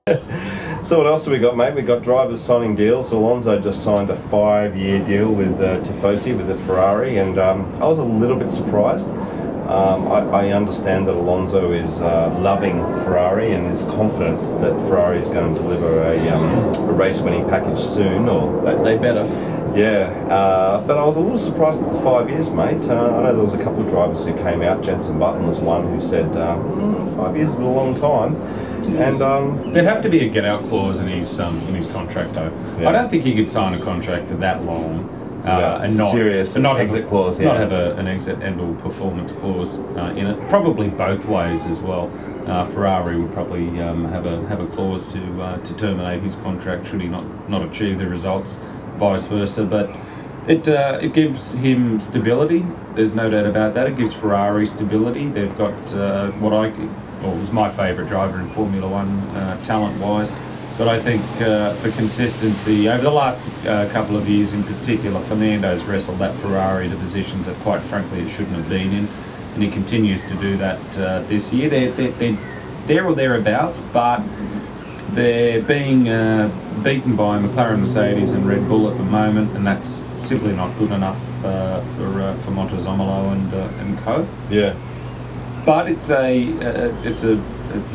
So what else have we got, mate? We've got drivers signing deals. Alonso just signed a 5-year deal with Tifosi, with the Ferrari, and I was a little bit surprised. I understand that Alonso is loving Ferrari and is confident that Ferrari is going to deliver a race-winning package soon, or They better. yeah. But I was a little surprised at the 5 years, mate. I know there was a couple of drivers who came out. Jenson Button was one who said 5 years is a long time. Yes. And There'd have to be a get-out clause in his contract, though. Yeah. I don't think he could sign a contract for that long and not serious and not exit have clause. not have an exit and/or performance clause in it. Probably both ways as well. Ferrari would probably have a clause to terminate his contract should he not achieve the results, vice versa. But it gives him stability. There's no doubt about that. It gives Ferrari stability. They've got was my favourite driver in Formula One, talent-wise. But I think for consistency, over the last couple of years in particular, Fernando's wrestled that Ferrari to positions that, quite frankly, it shouldn't have been in. And he continues to do that this year. They're there or thereabouts, but they're being beaten by McLaren, Mercedes and Red Bull at the moment, and that's simply not good enough for Montezomolo and co. Yeah. But it's a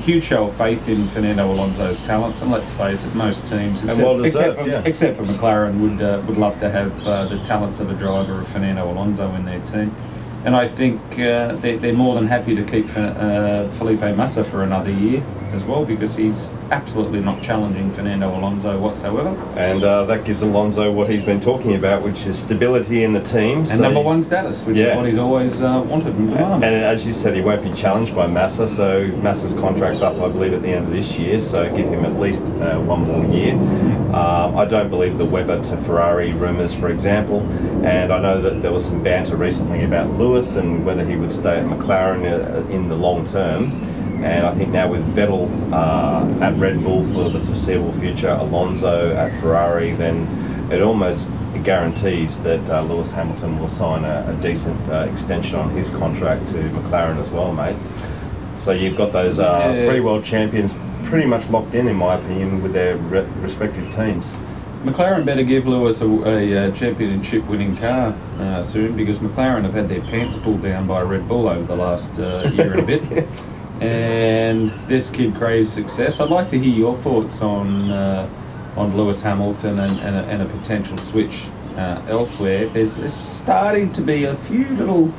huge show of faith in Fernando Alonso's talents, and let's face it, most teams, except for McLaren, would love to have the talents of a driver of Fernando Alonso in their team. And I think they're more than happy to keep Felipe Massa for another year as well, because he's absolutely not challenging Fernando Alonso whatsoever. And that gives Alonso what he's been talking about, which is stability in the team. And number one status, which is what he's always wanted and demanded. And as you said, he won't be challenged by Massa, so Massa's contract's up, I believe, at the end of this year, so give him at least one more year. I don't believe the Webber to Ferrari rumours, for example, and I know that there was some banter recently about Lewis and whether he would stay at McLaren in the long term. And I think now with Vettel at Red Bull for the foreseeable future, Alonso at Ferrari, then it almost guarantees that Lewis Hamilton will sign a decent extension on his contract to McLaren as well, mate. So you've got those 3 world champions pretty much locked in my opinion, with their respective teams. McLaren better give Lewis a championship-winning car soon, because McLaren have had their pants pulled down by Red Bull over the last year and a bit. Yes. And this kid craves success. I'd like to hear your thoughts on Lewis Hamilton and a potential switch elsewhere. There's starting to be a few little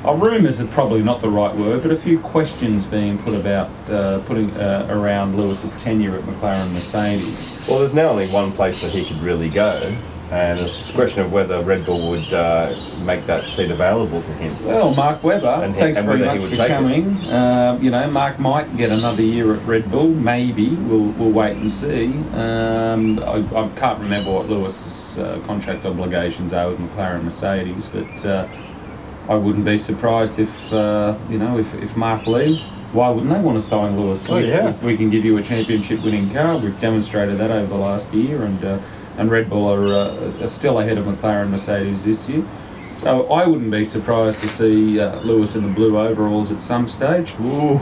rumours are probably not the right word, but a few questions being put about around Lewis's tenure at McLaren Mercedes. Well, there's now only one place that he could really go, and it's a question of whether Red Bull would make that seat available to him. Well, Mark Webber, thanks very much for coming. Mark might get another year at Red Bull, maybe. We'll wait and see. I can't remember what Lewis's contract obligations are with McLaren Mercedes, but I wouldn't be surprised if Mark leaves. Why wouldn't they want to sign Lewis? Oh, yeah. We can give you a championship-winning car. We've demonstrated that over the last year, and Red Bull are still ahead of McLaren Mercedes this year. So I wouldn't be surprised to see Lewis in the blue overalls at some stage. Ooh.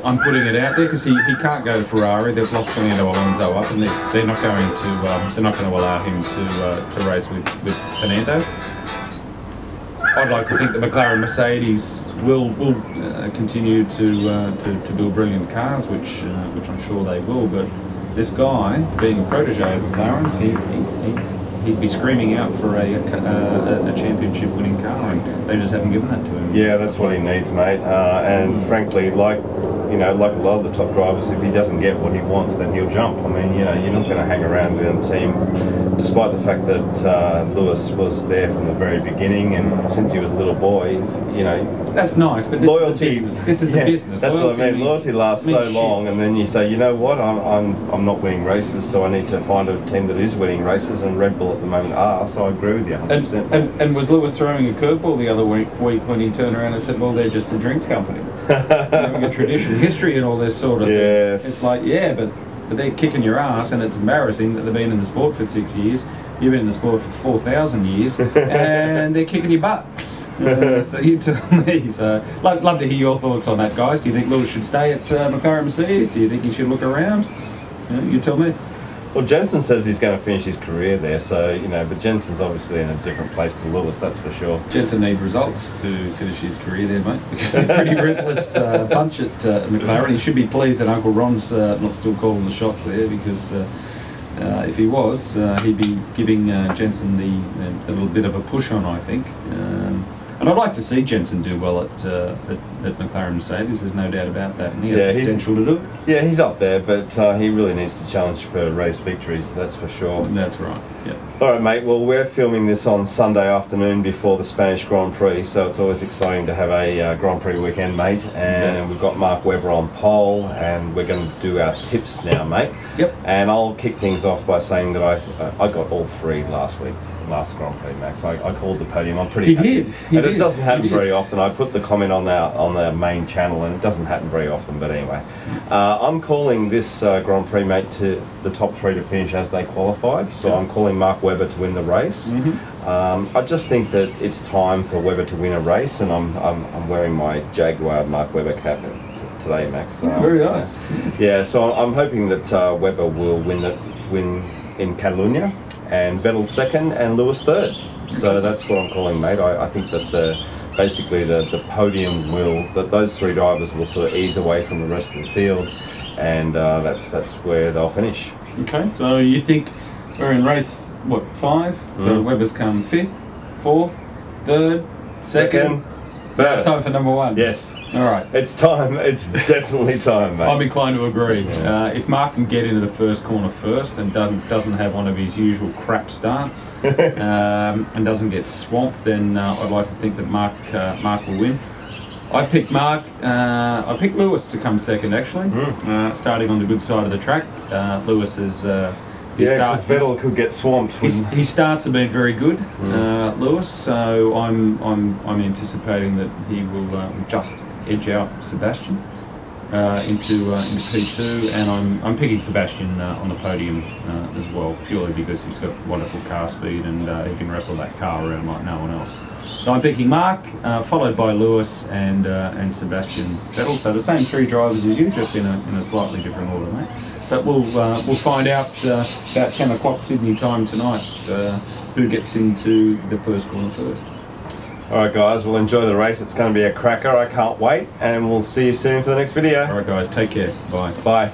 I'm putting it out there because he can't go to Ferrari. They've locked Fernando Alonso up, and they're not going to allow him to race with Fernando. I'd like to think that McLaren Mercedes will continue to build brilliant cars, which I'm sure they will. But this guy, being a protege of McLaren's, he'd be screaming out for a championship-winning car, and they just haven't given that to him. Yeah, that's what he needs, mate. And frankly, like a lot of the top drivers, if he doesn't get what he wants, then he'll jump. I mean, you're not going to hang around in a team, despite the fact that Lewis was there from the very beginning, and since he was a little boy, That's nice, but loyalty. This is a business. That's what I mean. Loyalty lasts so long, shit. and then you say, you know what, I'm not winning races, so I need to find a team that is winning races, and Red Bull at the moment are. So I agree with you 100%. And was Lewis throwing a curveball the other week when he turned around and said, "Well, they're just a drinks company, having a tradition, history, and all this sort of Yes. thing." It's like, yeah, but they're kicking your ass, and it's embarrassing that they've been in the sport for 6 years. You've been in the sport for 4,000 years, and they're kicking your butt. So you tell me. So love to hear your thoughts on that, guys. Do you think Lewis should stay at McLaren Mercedes? Do you think he should look around? You tell me. Well, Jensen says he's going to finish his career there, so, you know, but Jensen's obviously in a different place to Lewis, that's for sure. Jensen needs results to finish his career there, mate, because he's a pretty ruthless bunch at McLaren. He should be pleased that Uncle Ron's not still calling the shots there, because if he was, he'd be giving Jensen a little bit of a push on, I think. And I'd like to see Jensen do well at McLaren Mercedes, there's no doubt about that, and he has the potential to do it. Yeah, he's up there, but he really needs to challenge for race victories, that's for sure. That's right, yeah. Alright mate, well we're filming this on Sunday afternoon before the Spanish Grand Prix, so it's always exciting to have a Grand Prix weekend, mate, and we've got Mark Webber on pole, and we're going to do our tips now, mate. Yep. And I'll kick things off by saying that I got all three last Grand Prix, Max. I called the podium. I'm pretty happy. It doesn't happen very often. I put the comment on the main channel, and it doesn't happen very often. But anyway, I'm calling this Grand Prix, mate, to the top three to finish as they qualified. So I'm calling Mark Webber to win the race. I just think that it's time for Webber to win a race, and I'm wearing my Jaguar Mark Webber cap today, Max. Very nice. Yeah, so I'm hoping that Webber will win in Catalunya, and Vettel second and Lewis third. So that's what I'm calling, mate. I think that basically the podium that those three drivers will sort of ease away from the rest of the field, and that's where they'll finish. Okay, so you think we're in race, what, 5? So Webber's come 5th, 4th, 3rd, 2nd, first. It's time for number 1. Yes. All right. It's time. It's definitely time, mate. I'm inclined to agree. If Mark can get into the first corner first and doesn't have one of his usual crap starts and doesn't get swamped, then I'd like to think that Mark will win. I picked Lewis to come second, actually, starting on the good side of the track. Lewis is... because Vettel could get swamped. His starts have been very good, Lewis. So I'm anticipating that he will just edge out Sebastian into P2, and I'm picking Sebastian on the podium as well, purely because he's got wonderful car speed and he can wrestle that car around like no one else. So I'm picking Mark, followed by Lewis and Sebastian Vettel. So the same three drivers as you, just in a slightly different order, mate. But we'll find out about 10 o'clock Sydney time tonight who gets into the first corner first. Alright guys, we'll enjoy the race. It's going to be a cracker. I can't wait, and we'll see you soon for the next video. Alright guys, take care. Bye. Bye.